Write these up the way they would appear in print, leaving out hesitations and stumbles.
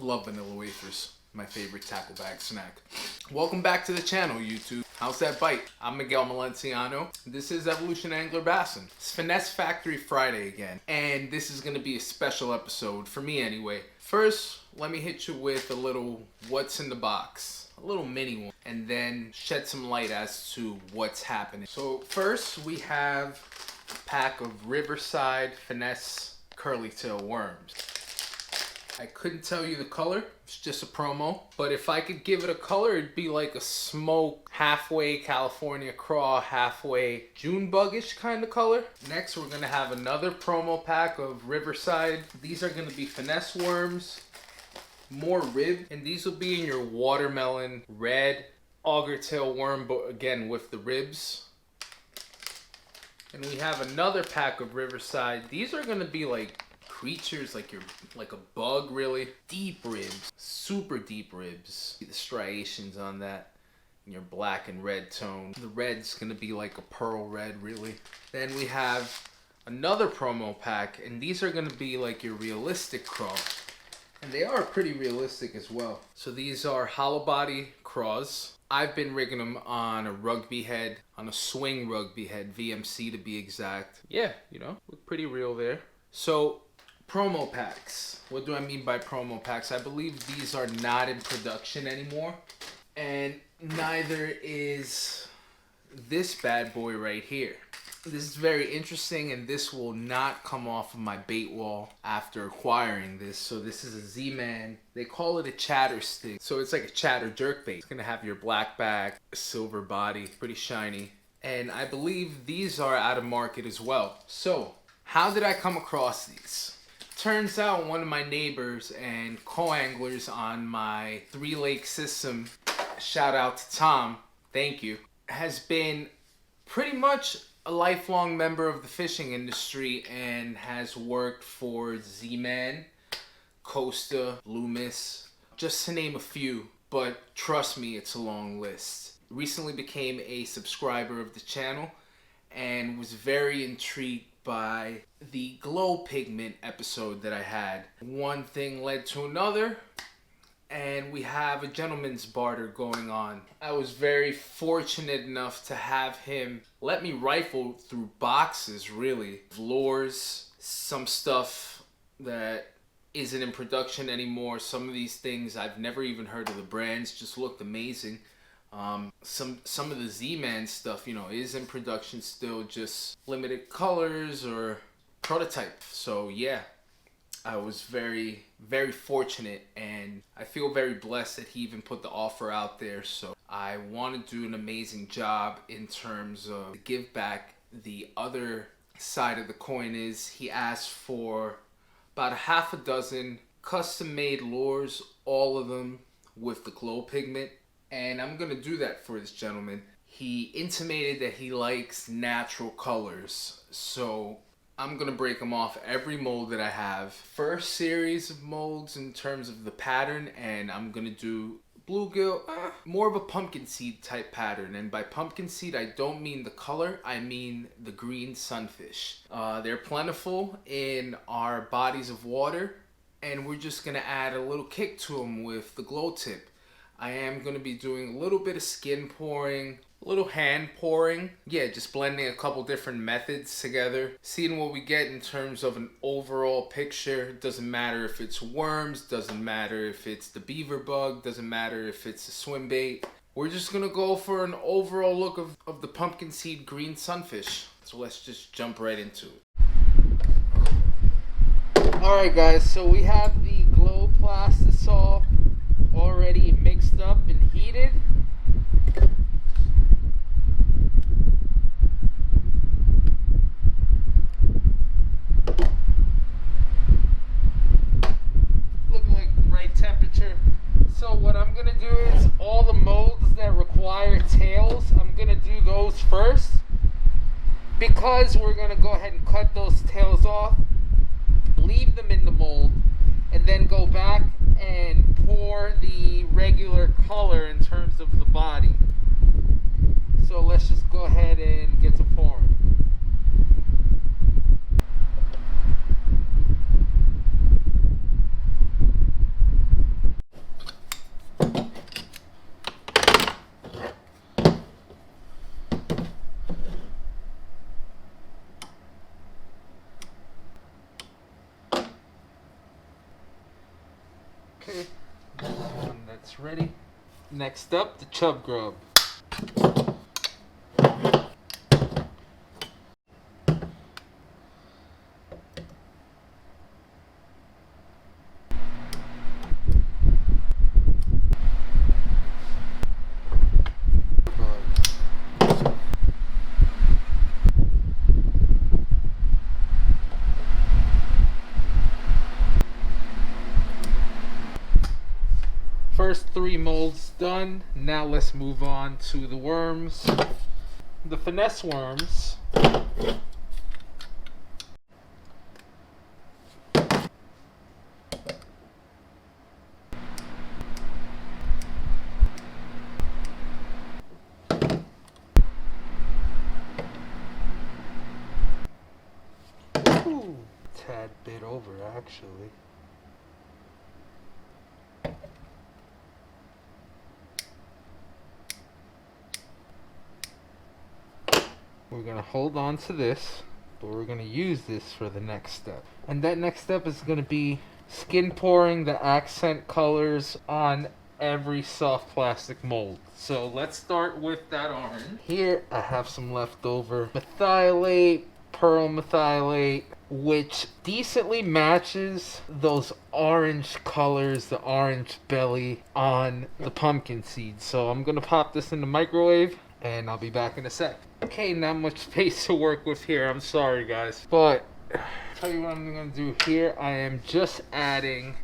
Love vanilla wafers. My favorite tackle bag snack. Welcome back to the channel, YouTube. How's that bite? I'm Miguel Malenciano. This is Evolution Angler Bassin. It's Finesse Factory Friday again. And this is going to be a special episode, for me anyway. First, let me hit you with a little what's in the box. A little mini one. And then shed some light as to what's happening. So first, we have a pack of Riverside Finesse Curly Tail Worms. I couldn't tell you the color, it's just a promo. But if I could give it a color, it'd be like a smoke, halfway California craw, halfway June buggish kind of color. Next, we're gonna have another promo pack of Riverside. These are gonna be finesse worms, more rib, and these will be in your watermelon red auger tail worm, but again with the ribs. And we have another pack of Riverside. These are gonna be like creatures, like a bug, really. Deep ribs, super deep ribs. The striations on that in your black and red tone. The red's gonna be like a pearl red, really. Then we have another promo pack, and these are gonna be like your realistic craw. And they are pretty realistic as well. So these are hollow body craws. I've been rigging them on a rugby head, on a swing rugby head, VMC to be exact. Yeah, you know, look pretty real there. So promo packs. What do I mean by promo packs? I believe these are not in production anymore. And neither is this bad boy right here. This is very interesting, and this will not come off of my bait wall after acquiring this. So this is a Z-Man. They call it a chatter stick. So it's like a chatter jerk bait. It's gonna have your black back, silver body, pretty shiny. And I believe these are out of market as well. So how did I come across these? Turns out one of my neighbors and co-anglers on my 3-lake system, shout out to Tom, thank you, has been pretty much a lifelong member of the fishing industry and has worked for Z-Man, Costa, Loomis, just to name a few, but trust me, it's a long list. Recently became a subscriber of the channel and was very intrigued by the glow pigment episode that I had. One thing led to another, and we have a gentleman's barter going on. I was very fortunate enough to have him let me rifle through boxes, really. Lures, some stuff that isn't in production anymore. Some of these things I've never even heard of the brands, just looked amazing. Some of the Z-Man stuff, you know, is in production still, just limited colors or prototype. So yeah, I was very, very fortunate, and I feel very blessed that he even put the offer out there. So I want to do an amazing job in terms of the give back. The other side of the coin is he asked for about a half a dozen custom made lures, all of them with the glow pigment. And I'm going to do that for this gentleman. He intimated that he likes natural colors. So I'm going to break them off every mold that I have. First series of molds in terms of the pattern. And I'm going to do bluegill, more of a pumpkin seed type pattern. And by pumpkin seed, I don't mean the color. I mean the green sunfish. They're plentiful in our bodies of water. And we're just going to add a little kick to them with the glow tip. I am going to be doing a little bit of skin pouring, a little hand pouring. Yeah, just blending a couple different methods together. Seeing what we get in terms of an overall picture. Doesn't matter if it's worms, doesn't matter if it's the beaver bug, doesn't matter if it's a swim bait. We're just going to go for an overall look of the pumpkin seed green sunfish. So let's just jump right into it. Alright guys, so we have the glow plastisol already mixed up and heated. Looking like the right temperature. So what I'm gonna do is all the molds that require tails, I'm gonna do those first, because we're gonna go ahead and cut those tails off, leave them in the mold, and then go back and pour the regular color in terms of the body. So let's just go ahead and get to pouring. that's ready. Next up, the chub grub. First 3 molds done. Now let's move on to the worms. The finesse worms. Ooh, tad bit over actually. We're going to hold on to this, but we're going to use this for the next step. And that next step is going to be skin pouring the accent colors on every soft plastic mold. So let's start with that orange. Here I have some leftover methylate, pearl methylate, which decently matches those orange colors, the orange belly on the pumpkin seeds. So I'm going to pop this in the microwave and I'll be back in a sec. Okay, not much space to work with here. I'm sorry, guys. But, tell you what I'm going to do here. I am just adding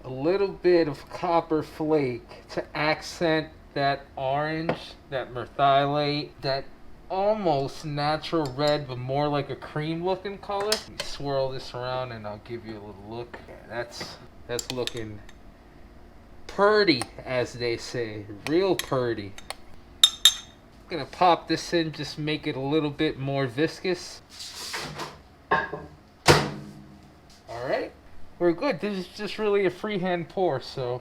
a little bit of copper flake to accent that orange, that methylate, that almost natural red, but more like a cream looking color. Let me swirl this around and I'll give you a little look. Yeah, that's looking purty, as they say. Real purty. Gonna pop this in, just make it a little bit more viscous. Alright, we're good. This is just really a freehand pour, so.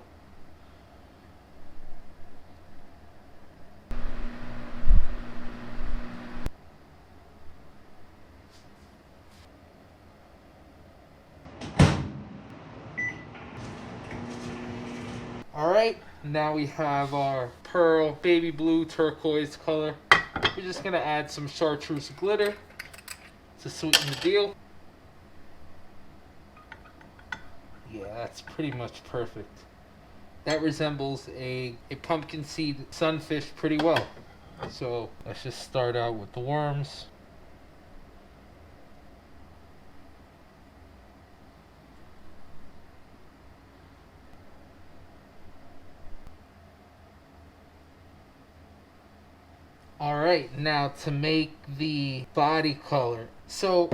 Alright, now we have our pearl baby blue turquoise color. We're just going to add some chartreuse glitter to sweeten the deal. Yeah, that's pretty much perfect. That resembles a pumpkin seed sunfish pretty well. So let's just start out with the worms. Alright, now to make the body color. So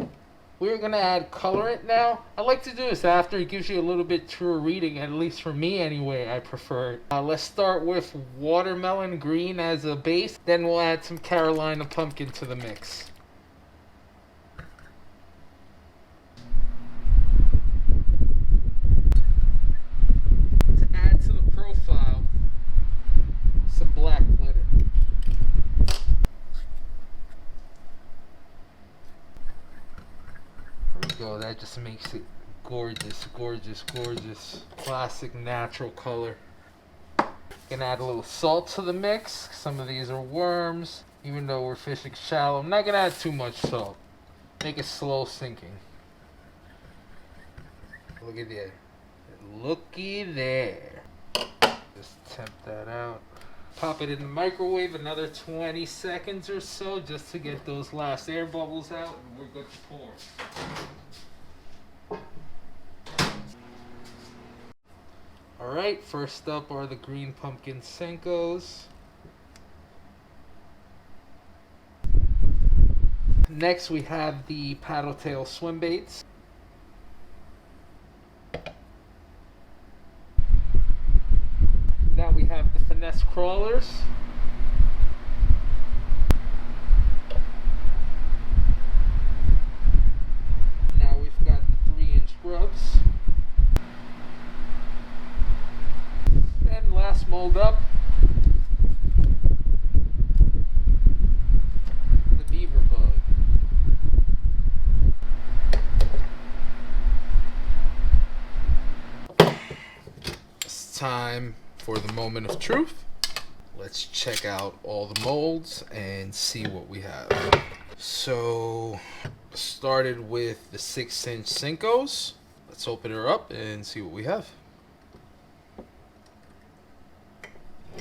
we're going to add colorant now. I like to do this after it gives you a little bit truer reading, at least for me anyway, I prefer it. Let's start with watermelon green as a base, then we'll add some Carolina pumpkin to the mix. To add to the profile, some black glitter. Go, that just makes it gorgeous, gorgeous, gorgeous. Classic natural color. Gonna add a little salt to the mix. Some of these are worms. Even though we're fishing shallow, I'm not gonna add too much salt. Make it slow sinking. Look at there. Looky there. Just temp that out. Pop it in the microwave another 20 seconds or so just to get those last air bubbles out, and we're good to pour. Alright, first up are the green pumpkin Senkos. Next we have the paddle tail swim baits. Now we have the finesse crawlers. Now we've got the 3-inch grubs. And last mold up, the beaver bug. It's time for the moment of truth. Let's check out all the molds and see what we have. So, started with the 6-inch Cincos. Let's open her up and see what we have.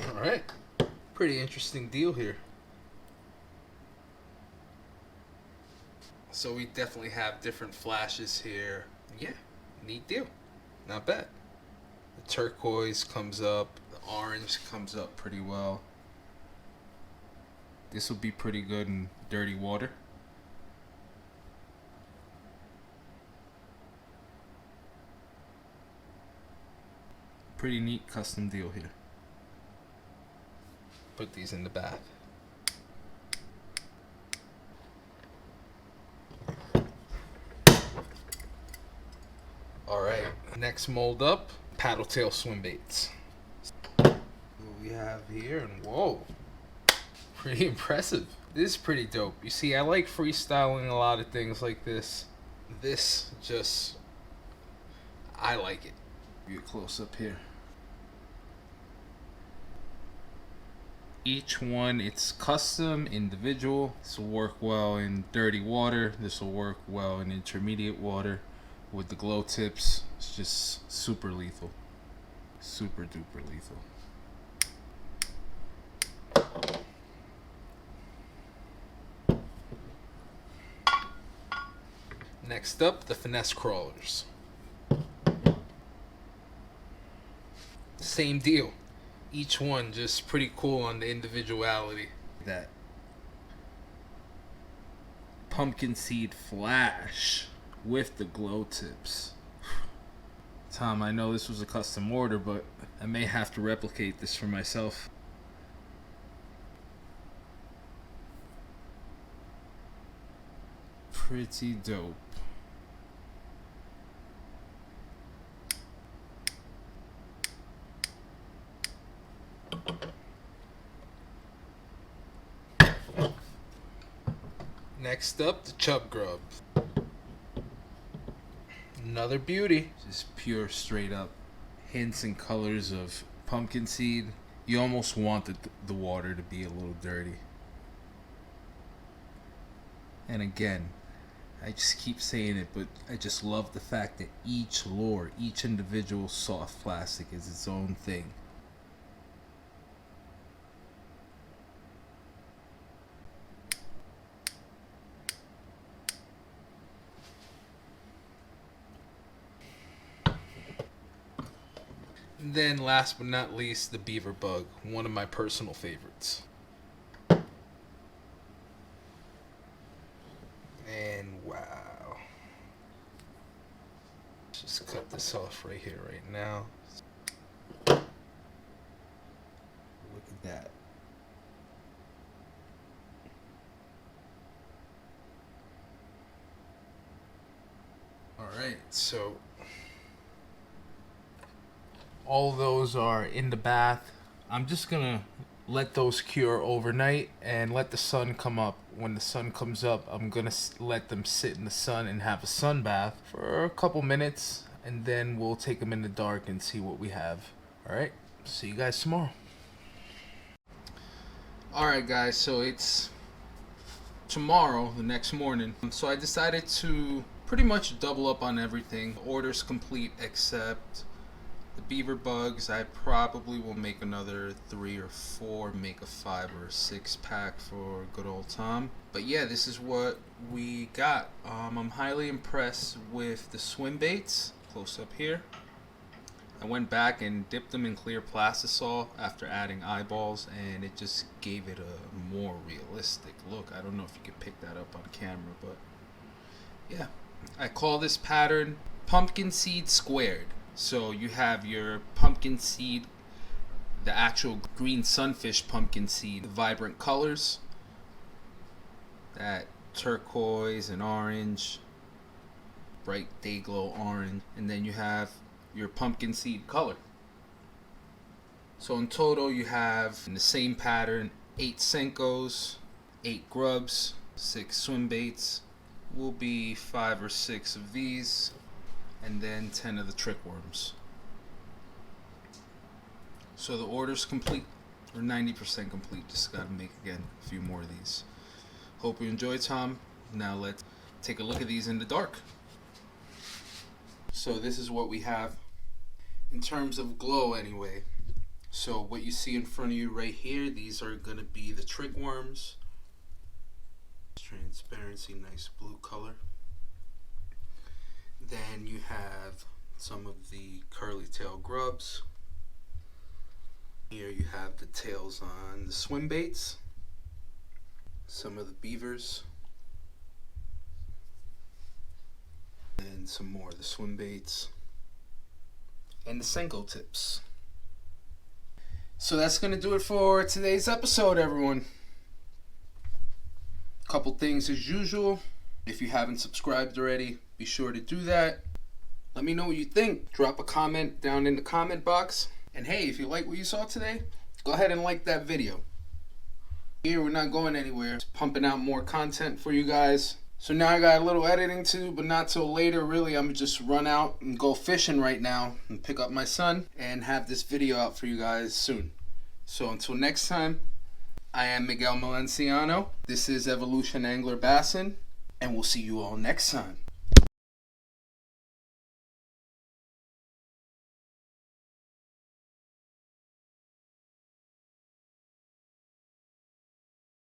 Alright, pretty interesting deal here. So we definitely have different flashes here. Yeah, neat deal. Not bad. The turquoise comes up, the orange comes up pretty well. This will be pretty good in dirty water. Pretty neat custom deal here. Put these in the bath. Alright, next mold up, paddle tail swim baits. What we have here, and whoa, pretty impressive. This is pretty dope. You see, I like freestyling a lot of things like this. This just, I like it. Give you a close up here. Each one, it's custom, individual. This will work well in dirty water. This will work well in intermediate water. With the glow tips, it's just super lethal. Super duper lethal. Next up, the finesse crawlers. Same deal. Each one just pretty cool on the individuality. That pumpkin seed flash with the glow tips. Tom, I know this was a custom order, but I may have to replicate this for myself. Pretty dope. Next up, the chub grub. Another beauty. Just pure, straight up hints and colors of pumpkin seed. You almost want the water to be a little dirty. And again, I just keep saying it, but I just love the fact that each lure, each individual soft plastic is its own thing. Then last but not least, the beaver bug, one of my personal favorites. And wow. Just cut this off right here, right now. Look at that. Alright, so all those are in the bath. I'm just gonna let those cure overnight and let the sun come up. When the sun comes up, I'm gonna let them sit in the sun and have a sun bath for a couple minutes, and then we'll take them in the dark and see what we have. Alright, see you guys tomorrow. Alright guys, so it's tomorrow, the next morning. So I decided to pretty much double up on everything. Orders complete except the beaver bugs. I probably will make another 3 or 4, make a 5 or 6 pack for good old Tom. But yeah, this is what we got. I'm highly impressed with the swim baits. Close up here. I went back and dipped them in clear plastisol after adding eyeballs, and it just gave it a more realistic look. I don't know if you could pick that up on camera, but yeah. I call this pattern pumpkin seed squared. So you have your pumpkin seed, the actual green sunfish pumpkin seed, the vibrant colors, that turquoise and orange, bright day glow orange, and then you have your pumpkin seed color. So in total you have, in the same pattern, 8 Senkos, 8 grubs, 6 swim baits, will be 5 or 6 of these, and then 10 of the trick worms. So the order's complete, or 90% complete. Just gotta make again a few more of these. Hope you enjoyed, Tom. Now let's take a look at these in the dark. So this is what we have in terms of glow anyway. So what you see in front of you right here, these are gonna be the trick worms. Transparency, nice blue color. Then you have some of the curly tail grubs. Here you have the tails on the swim baits, some of the beavers, and some more of the swim baits, and the Senko tips. So that's going to do it for today's episode, everyone. Couple things as usual. If you haven't subscribed already, be sure to do that. Let me know what you think. Drop a comment down in the comment box. And hey, if you like what you saw today, go ahead and like that video. Here, we're not going anywhere. Just pumping out more content for you guys. So now I got a little editing to do, but not till later. Really, I'm just run out and go fishing right now and pick up my son and have this video out for you guys soon. So until next time, I am Miguel Malenciano. This is Evolution Angler Bassin, and we'll see you all next time.